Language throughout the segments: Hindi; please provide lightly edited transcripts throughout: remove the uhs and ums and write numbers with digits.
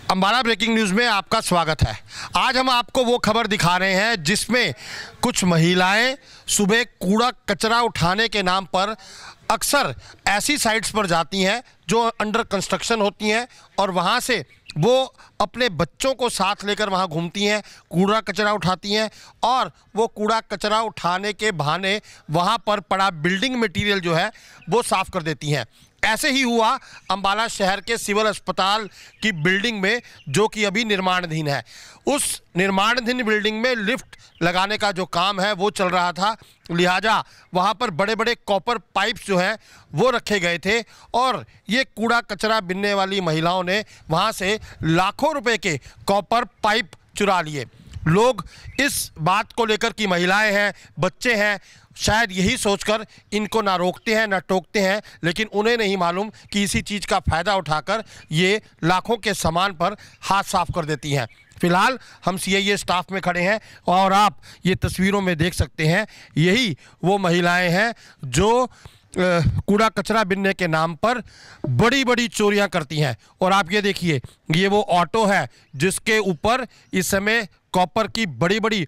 अंबाला ब्रेकिंग न्यूज़ में आपका स्वागत है। आज हम आपको वो खबर दिखा रहे हैं जिसमें कुछ महिलाएं सुबह कूड़ा कचरा उठाने के नाम पर अक्सर ऐसी साइट्स पर जाती हैं जो अंडर कंस्ट्रक्शन होती हैं और वहां से वो अपने बच्चों को साथ लेकर वहां घूमती हैं, कूड़ा कचरा उठाती हैं और वो कूड़ा कचरा उठाने के बहाने वहां पर पड़ा बिल्डिंग मटेरियल जो है वो साफ़ कर देती हैं। ऐसे ही हुआ अंबाला शहर के सिविल अस्पताल की बिल्डिंग में, जो कि अभी निर्माणाधीन है। उस निर्माणाधीन बिल्डिंग में लिफ्ट लगाने का जो काम है वो चल रहा था, लिहाजा वहाँ पर बड़े बड़े कॉपर पाइप्स जो हैं वो रखे गए थे और ये कूड़ा कचरा बिनने वाली महिलाओं ने वहाँ से लाखों रुपए के कॉपर पाइप चुरा लिए। लोग इस बात को लेकर कि महिलाएं हैं, बच्चे हैं, शायद यही सोचकर इनको ना रोकते हैं ना टोकते हैं, लेकिन उन्हें नहीं मालूम कि इसी चीज़ का फ़ायदा उठाकर ये लाखों के सामान पर हाथ साफ कर देती हैं। फिलहाल हम सीआईए स्टाफ में खड़े हैं और आप ये तस्वीरों में देख सकते हैं, यही वो महिलाएं हैं जो कूड़ा कचरा बिनने के नाम पर बड़ी बड़ी चोरियां करती हैं। और आप ये देखिए, ये वो ऑटो है जिसके ऊपर इस समय कॉपर की बड़ी बड़ी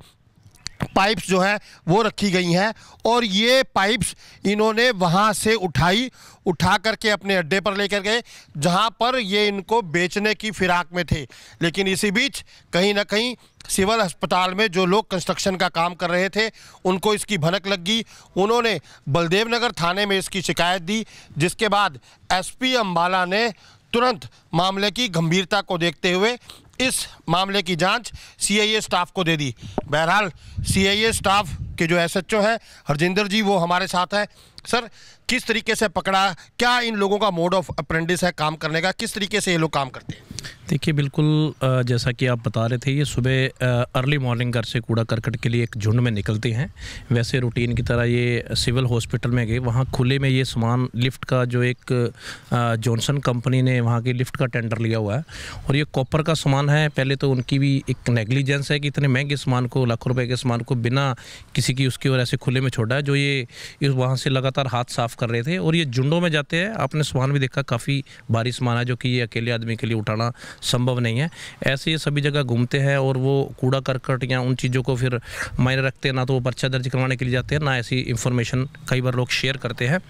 पाइप्स जो है वो रखी गई हैं और ये पाइप्स इन्होंने वहाँ से उठा करके अपने अड्डे पर लेकर गए जहाँ पर ये इनको बेचने की फिराक में थे। लेकिन इसी बीच कहीं ना कहीं सिविल अस्पताल में जो लोग कंस्ट्रक्शन का काम कर रहे थे उनको इसकी भनक लग गई। उन्होंने बलदेव नगर थाने में इसकी शिकायत दी, जिसके बाद एसपी अंबाला ने तुरंत मामले की गंभीरता को देखते हुए इस मामले की जांच सीआईए स्टाफ को दे दी। बहरहाल सीआईए स्टाफ के जो एसएचओ हैं हरजिंदर जी, वो हमारे साथ हैं। सर, किस तरीके से पकड़ा, क्या इन लोगों का मोड ऑफ अप्रेंटिस है काम करने का, किस तरीके से ये लोग काम करते हैं? देखिए, बिल्कुल जैसा कि आप बता रहे थे, ये सुबह अर्ली मॉर्निंग घर से कूड़ा करकट के लिए एक झुंड में निकलते हैं। वैसे रूटीन की तरह ये सिविल हॉस्पिटल में गए, वहाँ खुले में ये सामान लिफ्ट का जो एक जॉनसन कंपनी ने वहाँ की लिफ्ट का टेंडर लिया हुआ है और ये कॉपर का सामान है। पहले तो उनकी भी एक नेग्लिजेंस है कि इतने महंगे सामान को, लाखों रुपए के सामान को बिना किसी की उसकी और ऐसे खुले में छोड़ा है, जो ये वहाँ से लगातार हाथ साफ कर रहे थे। और ये झुंडों में जाते हैं। आपने सामान भी देखा, काफ़ी भारी सामान है जो कि ये अकेले आदमी के लिए उठाना संभव नहीं है। ऐसे ये सभी जगह घूमते हैं और वो कूड़ा करकट या उन चीज़ों को फिर मायने रखते हैं, ना तो वो पर्चा दर्ज करवाने के लिए जाते हैं, ना ऐसी इन्फॉर्मेशन कई बार लोग शेयर करते हैं।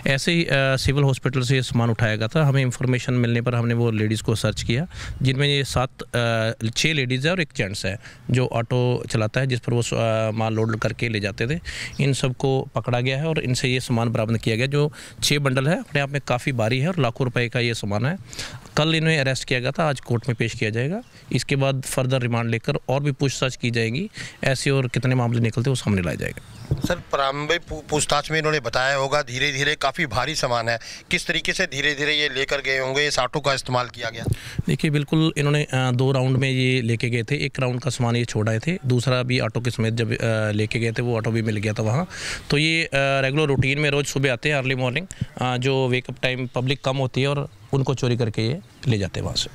ऐसे ही सिविल हॉस्पिटल से ये सामान उठाया गया था। हमें इन्फॉर्मेशन मिलने पर हमने वो लेडीज़ को सर्च किया, जिनमें ये 6 लेडीज़ है और एक जेंट्स है जो ऑटो चलाता है, जिस पर वो माल लोड करके ले जाते थे। इन सबको पकड़ा गया है और इनसे ये सामान बरामद किया गया, जो 6 बंडल है, अपने आप में काफ़ी भारी है और लाखों रुपए का ये सामान है। कल इन्हें अरेस्ट किया गया था, आज कोर्ट में पेश किया जाएगा। इसके बाद फर्दर रिमांड लेकर और भी पूछताछ की जाएगी। ऐसे और कितने मामले निकलते हैं वो सामने लाया जाएगा। सर, प्रारंभिक पूछताछ में इन्होंने बताया होगा धीरे धीरे काफ़ी भारी सामान है, किस तरीके से धीरे धीरे ये लेकर गए होंगे, इस ऑटो का इस्तेमाल किया गया? देखिए, बिल्कुल इन्होंने 2 राउंड में ये लेके गए थे। एक राउंड का सामान ये छोड़ाए थे, दूसरा भी ऑटो के समेत जब लेके गए थे वो ऑटो भी मिल गया था वहाँ। तो ये रेगुलर रूटीन में रोज़ सुबह आते हैं अर्ली मॉर्निंग, जो वेकअप टाइम पब्लिक कम होती है, और उनको चोरी करके ये ले जाते हैं वहाँ से।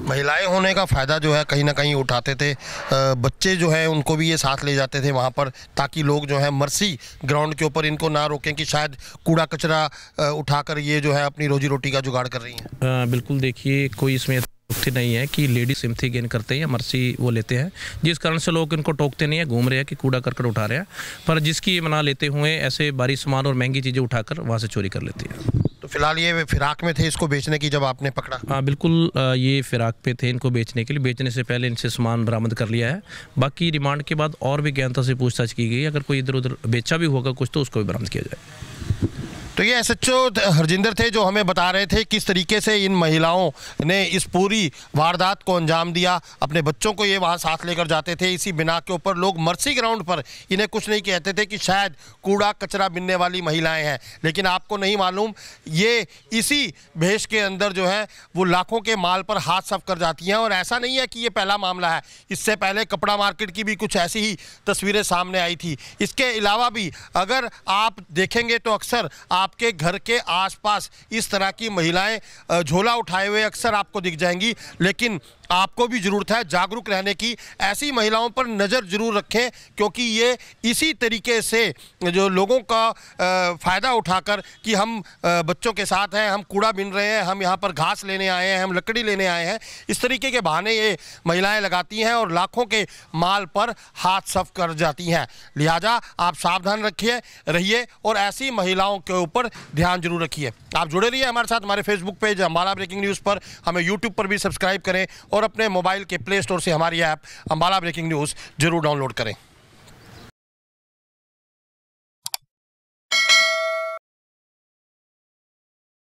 महिलाएं होने का फ़ायदा जो है कहीं ना कहीं उठाते थे, बच्चे जो हैं उनको भी ये साथ ले जाते थे वहाँ पर, ताकि लोग जो है मर्सी ग्राउंड के ऊपर इनको ना रोकें कि शायद कूड़ा कचरा उठाकर ये जो है अपनी रोजी रोटी का जुगाड़ कर रही हैं। बिल्कुल, देखिए, कोई इसमें नहीं है कि लेडीज सिम्पथी गेन करते हैं या मर्सी वो लेते हैं, जिस कारण से लोग इनको टोकते नहीं है, घूम रहे हैं कि कूड़ा करकट उठा रहे हैं, पर जिसकी मना लेते हुए ऐसे भारी सामान और महंगी चीज़ें उठाकर वहाँ से चोरी कर लेती है। तो फिलहाल ये फिराक में थे इसको बेचने की जब आपने पकड़ा? हाँ, बिल्कुल, ये फिराक पे थे इनको बेचने के लिए। बेचने से पहले इनसे सामान बरामद कर लिया है। बाकी रिमांड के बाद और भी गहनता से पूछताछ की गई। अगर कोई इधर उधर बेचा भी होगा कुछ तो उसको भी बरामद किया जाए। तो ये एसएचओ हरजिंदर थे जो हमें बता रहे थे किस तरीके से इन महिलाओं ने इस पूरी वारदात को अंजाम दिया। अपने बच्चों को ये वहाँ साथ लेकर जाते थे, इसी बिना के ऊपर लोग मर्सी ग्राउंड पर इन्हें कुछ नहीं कहते थे कि शायद कूड़ा कचरा बिनने वाली महिलाएं हैं, लेकिन आपको नहीं मालूम ये इसी भेष के अंदर जो है वो लाखों के माल पर हाथ साफ कर जाती हैं। और ऐसा नहीं है कि ये पहला मामला है, इससे पहले कपड़ा मार्केट की भी कुछ ऐसी ही तस्वीरें सामने आई थी। इसके अलावा भी अगर आप देखेंगे तो अक्सर आपके घर के आसपास इस तरह की महिलाएं झोला उठाए हुए अक्सर आपको दिख जाएंगी, लेकिन आपको भी ज़रूरत है जागरूक रहने की। ऐसी महिलाओं पर नज़र जरूर रखें, क्योंकि ये इसी तरीके से जो लोगों का फ़ायदा उठाकर कि हम बच्चों के साथ हैं, हम कूड़ा बीन रहे हैं, हम यहाँ पर घास लेने आए हैं, हम लकड़ी लेने आए हैं, इस तरीके के बहाने ये महिलाएं लगाती हैं और लाखों के माल पर हाथ साफ कर जाती हैं। लिहाजा आप सावधान रहिए और ऐसी महिलाओं के ऊपर ध्यान जरूर रखिए। आप जुड़े रहिए हमारे साथ हमारे Facebook page Ambala breaking news पर, हमें यूट्यूब पर भी सब्सक्राइब करें और अपने मोबाइल के प्ले स्टोर से हमारी ऐप अम्बाला ब्रेकिंग न्यूज़ जरूर डाउनलोड करें।